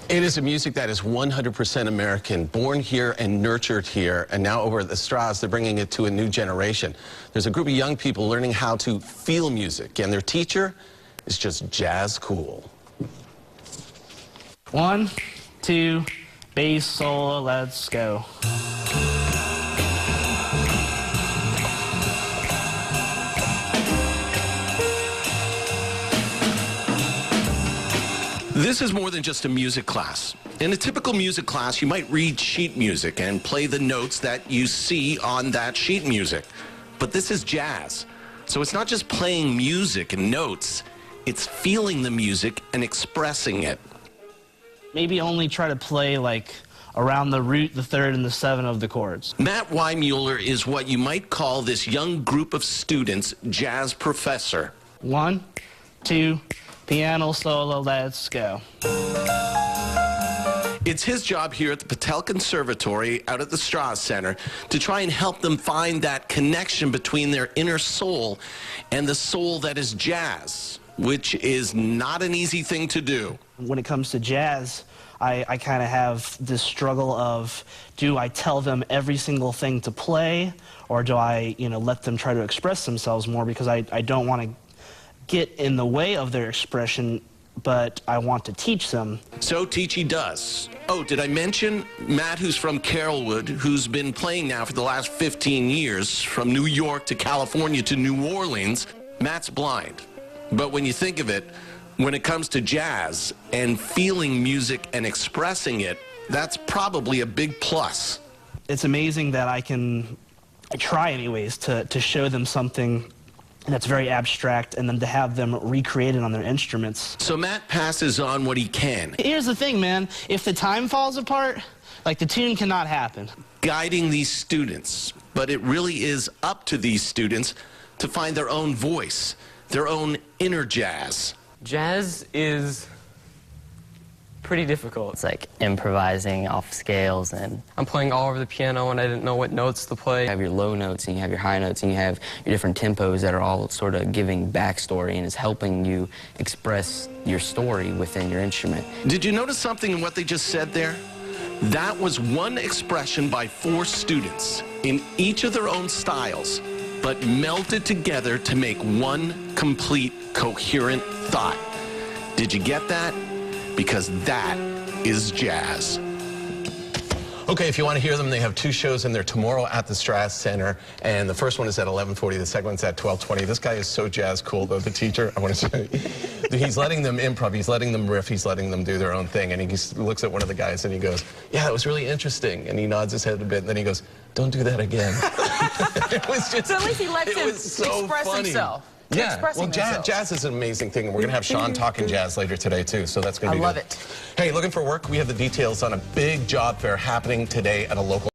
It is a music that is 100% American, born here and nurtured here, and now over at the Straz, they're bringing it to a new generation. There's a group of young people learning how to feel music, and their teacher is just jazz cool. 1, 2, bass solo, let's go. This is more than just a music class. In a typical music class, you might read sheet music and play the notes that you see on that sheet music. But this is jazz. So it's not just playing music and notes, it's feeling the music and expressing it. Maybe only try to play like around the root, the third, and the 7 of the chords. Matt Weihmuller is what you might call this young group of students jazz professor. 1, 2, piano solo, let's go. It's his job here at the Patel Conservatory out at the Straz Center to try and help them find that connection between their inner soul and the soul that is jazz, which is not an easy thing to do. When it comes to jazz, I kind of have this struggle of, do I tell them every single thing to play, or do I, let them try to express themselves more, because I don't want to get in the way of their expression, but I want to teach them. So teach he does. Oh, did I mention Matt, who's from Carrollwood, who's been playing now for the last 15 years, from New York to California to New Orleans? Matt's blind. But when you think of it, when it comes to jazz and feeling music and expressing it, that's probably a big plus. It's amazing that I try anyways to show them something that's very abstract, and then to have them recreate it on their instruments. So Matt passes on what he can. Here's the thing, man. If the time falls apart, like, the tune cannot happen. Guiding these students, but it really is up to these students to find their own voice, their own inner jazz. Jazz is pretty difficult. It's like improvising off scales, and I'm playing all over the piano and I didn't know what notes to play. you have your low notes and you have your high notes and you have your different tempos that are all sort of giving backstory and is helping you express your story within your instrument. Did you notice something in what they just said there? That was one expression by 4 students in each of their own styles, but melted together to make one complete, coherent thought. Did you get that? Because that is jazz. Okay, if you want to hear them, they have 2 shows in there tomorrow at the Straz Center, and the first one is at 11:40, the second one's at 12:20. This guy is so jazz cool, though, the teacher. I want to say, he's letting them improv, he's letting them riff, he's letting them do their own thing, and he looks at one of the guys and he goes, "Yeah, that was really interesting," and he nods his head a bit, and then he goes, "Don't do that again." It was just, so at least he lets him express himself. Yeah, well, jazz is an amazing thing, and we're going to have Sean talking jazz later today, too, so that's going to be good. I love it. Hey, looking for work? We have the details on a big job fair happening today at a local